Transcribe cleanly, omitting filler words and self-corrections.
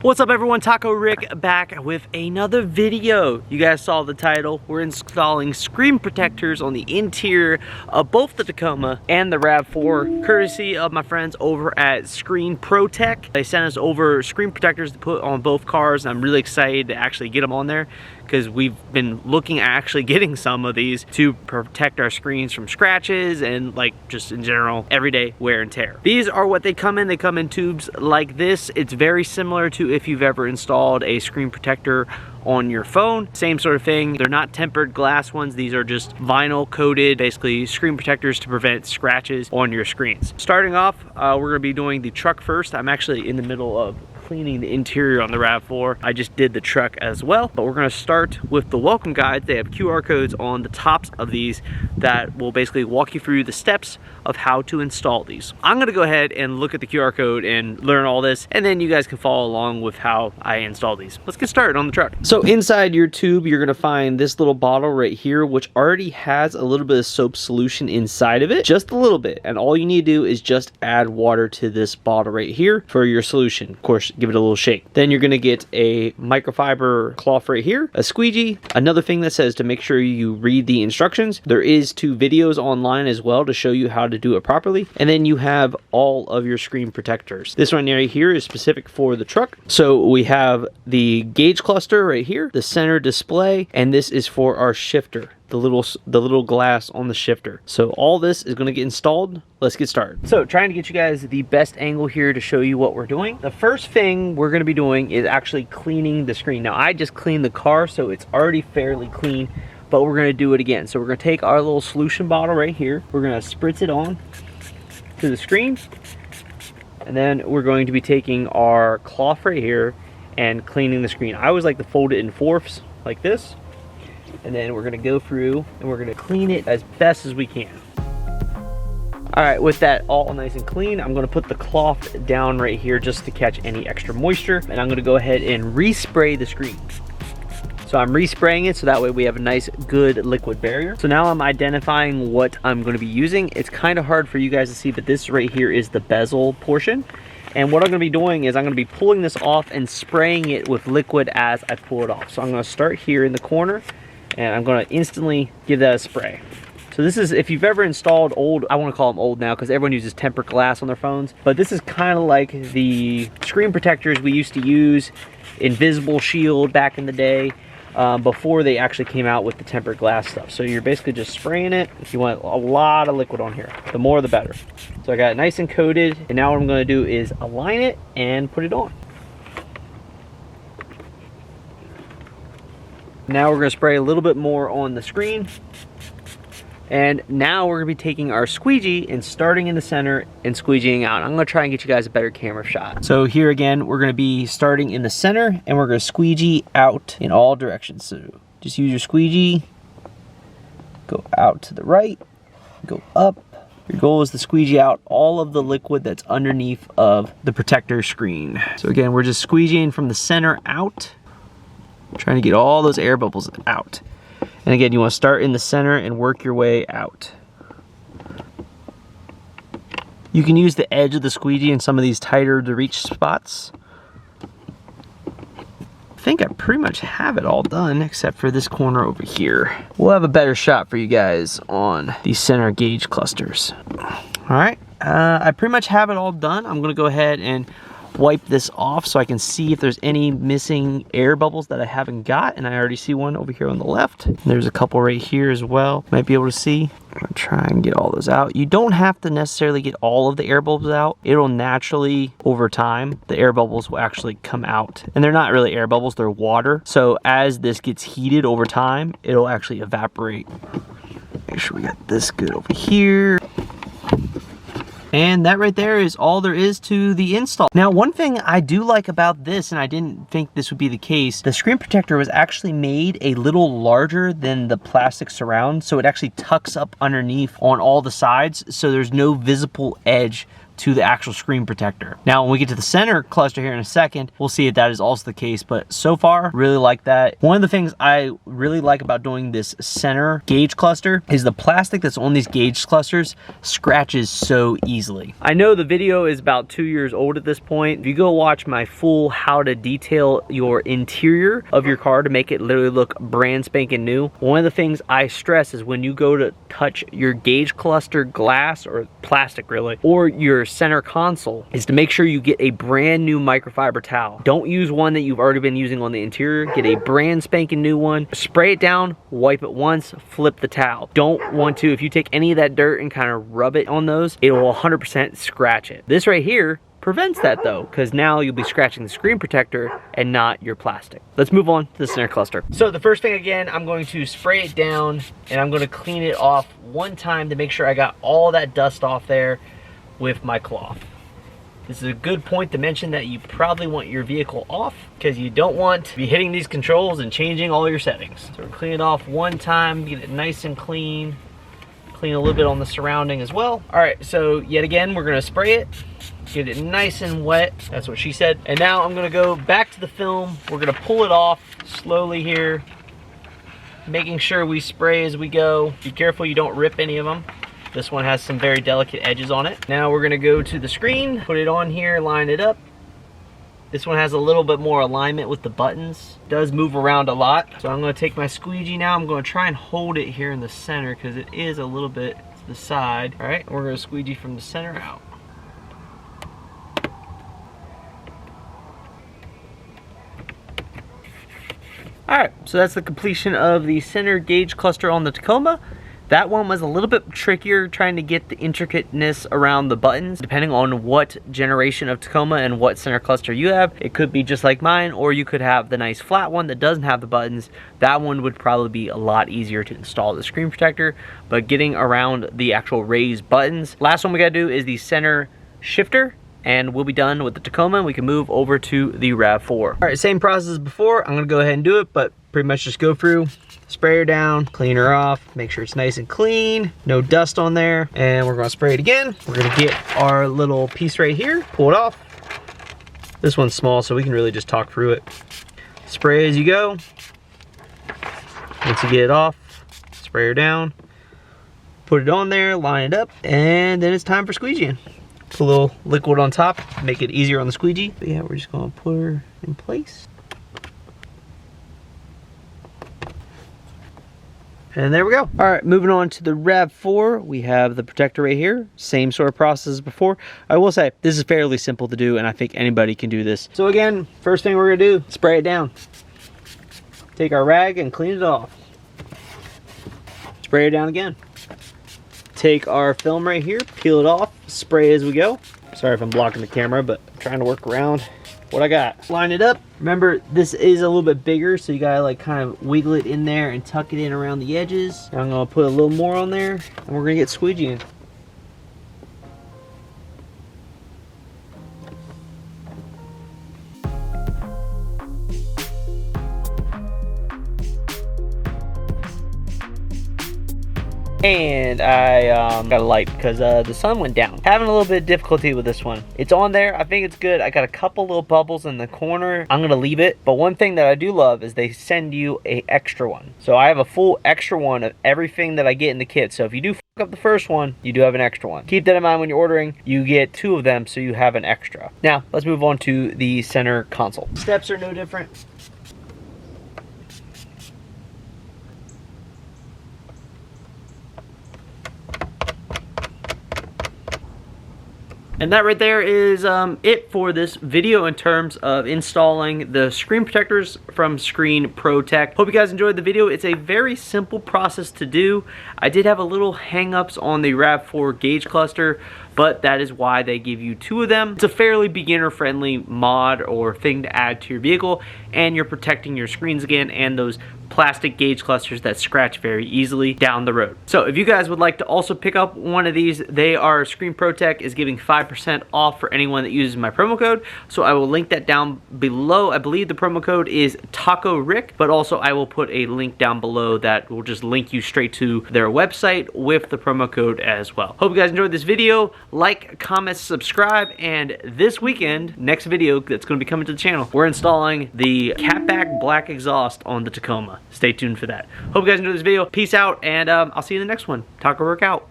What's up everyone, Taco Rick back with another video. You guys saw the title. We're installing screen protectors on the interior of both the Tacoma and the RAV4, courtesy of my friends over at Screen Protect. They sent us over screen protectors to put on both cars, and I'm really excited to actually get them on there because we've been looking at actually getting some of these to protect our screens from scratches and like just in general everyday wear and tear. These are what they come in. They come in tubes like this. It's very similar to if you've ever installed a screen protector on your phone. Same sort of thing. They're not tempered glass ones. These are just vinyl coated, basically screen protectors to prevent scratches on your screens. Starting off, we're gonna be doing the truck first. I'm actually in the middle of cleaning the interior on the RAV4. I just did the truck as well, but we're gonna start with the welcome guides. They have QR codes on the tops of these that will basically walk you through the steps of how to install these. I'm gonna go ahead and look at the QR code and learn all this, and then you guys can follow along with how I install these. Let's get started on the truck. So inside your tube, you're gonna find this little bottle right here, which already has a little bit of soap solution inside of it, just a little bit. And all you need to do is just add water to this bottle right here for your solution. Of course, give it a little shake. Then you're gonna get a microfiber cloth right here, a squeegee, another thing that says to make sure you read the instructions. There is 2 videos online as well to show you how to do it properly. And then you have all of your screen protectors. This one right here is specific for the truck. So we have the gauge cluster right here, the center display, and this is for our shifter. The little glass on the shifter. So all this is going to get installed. Let's get started. So trying to get you guys the best angle here to show you what we're doing. The first thing we're going to be doing is actually cleaning the screen. Now I just cleaned the car, so it's already fairly clean, but we're going to do it again. So we're going to take our little solution bottle right here. We're going to spritz it on to the screen. And then we're going to be taking our cloth right here and cleaning the screen. I always like to fold it in fourths like this. And then we're gonna go through and we're gonna clean it as best as we can. All right, with that all nice and clean, I'm gonna put the cloth down right here just to catch any extra moisture. And I'm gonna go ahead and respray the screen. So I'm respraying it so that way we have a nice good liquid barrier. So now I'm identifying what I'm gonna be using. It's kind of hard for you guys to see, but this right here is the bezel portion. And what I'm gonna be doing is I'm gonna be pulling this off and spraying it with liquid as I pull it off. So I'm gonna start here in the corner, and I'm gonna instantly give that a spray. So this is, if you've ever installed old, I wanna call them old now because everyone uses tempered glass on their phones, but this is kind of like the screen protectors we used to use, Invisible Shield back in the day, before they actually came out with the tempered glass stuff. So you're basically just spraying it. If you want a lot of liquid on here, the more the better. So I got it nice and coated, and now what I'm gonna do is align it and put it on. Now we're going to spray a little bit more on the screen. And now we're going to be taking our squeegee and starting in the center and squeegeeing out. I'm going to try and get you guys a better camera shot. So here again, we're going to be starting in the center and we're going to squeegee out in all directions. So just use your squeegee, go out to the right, go up. Your goal is to squeegee out all of the liquid that's underneath of the protector screen. So again, we're just squeegeeing from the center out, trying to get all those air bubbles out. And again, you want to start in the center and work your way out. You can use the edge of the squeegee in some of these tighter to reach spots. I think I pretty much have it all done except for this corner over here. We'll have a better shot for you guys on these center gauge clusters. All right, I pretty much have it all done. I'm gonna go ahead and wipe this off so I can see if there's any missing air bubbles that I haven't got, and I already see one over here on the left. There's a couple right here as well, might be able to see. I'm gonna try and get all those out. You don't have to necessarily get all of the air bubbles out. It'll naturally, over time, the air bubbles will actually come out. And they're not really air bubbles, they're water. So as this gets heated over time, it'll actually evaporate. Make sure we got this good over here. And that right there is all there is to the install. Now, one thing I do like about this, and I didn't think this would be the case, the screen protector was actually made a little larger than the plastic surround, so it actually tucks up underneath on all the sides, so there's no visible edge to the actual screen protector. Now, when we get to the center cluster here in a second, we'll see if that is also the case, but so far, really like that. One of the things I really like about doing this center gauge cluster is the plastic that's on these gauge clusters scratches so easily. I know the video is about 2 years old at this point. If you go watch my full how to detail your interior of your car to make it literally look brand spanking new, one of the things I stress is when you go to touch your gauge cluster glass, or plastic really, or your center console, is to make sure you get a brand new microfiber towel. Don't use one that you've already been using on the interior. Get a brand spanking new one, spray it down, wipe it once, flip the towel. Don't want to, if you take any of that dirt and kind of rub it on those, it will 100% scratch it. This right here prevents that though, because now you'll be scratching the screen protector and not your plastic. Let's move on to the center cluster. So the first thing, again, I'm going to spray it down and I'm going to clean it off one time to make sure I got all that dust off there with my cloth. This is a good point to mention that you probably want your vehicle off, because you don't want to be hitting these controls and changing all your settings. So we're clean it off one time, get it nice and clean. Clean a little bit on the surrounding as well. All right, so yet again, we're gonna spray it, get it nice and wet. That's what she said. And now I'm gonna go back to the film. We're gonna pull it off slowly here, making sure we spray as we go. Be careful you don't rip any of them. This one has some very delicate edges on it. Now we're gonna go to the screen, put it on here, line it up. This one has a little bit more alignment with the buttons. It does move around a lot. So I'm gonna take my squeegee now. I'm gonna try and hold it here in the center because it is a little bit to the side. All right, we're gonna squeegee from the center out. All right, so that's the completion of the center gauge cluster on the Tacoma. That one was a little bit trickier trying to get the intricateness around the buttons. Depending on what generation of Tacoma and what center cluster you have, it could be just like mine, or you could have the nice flat one that doesn't have the buttons. That one would probably be a lot easier to install the screen protector, but getting around the actual raised buttons. Last one we gotta do is the center shifter, and we'll be done with the Tacoma and we can move over to the RAV4. All right, same process as before. I'm gonna go ahead and do it, but pretty much just go through, spray her down, clean her off, make sure it's nice and clean, no dust on there, and we're gonna spray it again. We're gonna get our little piece right here, pull it off. This one's small, so we can really just talk through it. Spray as you go. Once you get it off, spray her down, put it on there, line it up, and then it's time for squeegeeing. Put a little liquid on top, make it easier on the squeegee. But yeah, we're just gonna put her in place. And there we go. All right, moving on to the RAV4, we have the protector right here. Same sort of process as before. I will say, this is fairly simple to do, and I think anybody can do this. So again, first thing we're gonna do, spray it down. Take our rag and clean it off. Spray it down again. Take our film right here, peel it off, spray as we go. Sorry if I'm blocking the camera, but I'm trying to work around what I got. Line it up. Remember, this is a little bit bigger, so you gotta like kind of wiggle it in there and tuck it in around the edges. Now I'm gonna put a little more on there, and we're gonna get squeegeeing. And I got a light because the sun went down. Having a little bit of difficulty with this one. It's on there. I think it's good. I got a couple little bubbles in the corner. I'm going to leave it. But one thing that I do love is they send you a extra one. So I have a full extra one of everything that I get in the kit. So if you do fuck up the first one, you do have an extra one. Keep that in mind when you're ordering. You get 2 of them, so you have an extra. Now, let's move on to the center console. Steps are no different. And that right there is it for this video in terms of installing the screen protectors from Screen Protect. Hope you guys enjoyed the video. It's a very simple process to do. I did have a little hang-ups on the RAV4 gauge cluster, but that is why they give you 2 of them. It's a fairly beginner-friendly mod or thing to add to your vehicle, and you're protecting your screens again and those plastic gauge clusters that scratch very easily down the road. So if you guys would like to also pick up one of these, they are Screen Protect is giving 5% off for anyone that uses my promo code. So I will link that down below. I believe the promo code is TacoRick, but also I will put a link down below that will just link you straight to their website with the promo code as well. Hope you guys enjoyed this video. like, comment, subscribe, and this weekend, next video that's going to be coming to the channel, we're installing the catback black exhaust on the Tacoma. Stay tuned for that. Hope you guys enjoyed this video. Peace out, and I'll see you in the next one. Taco work out.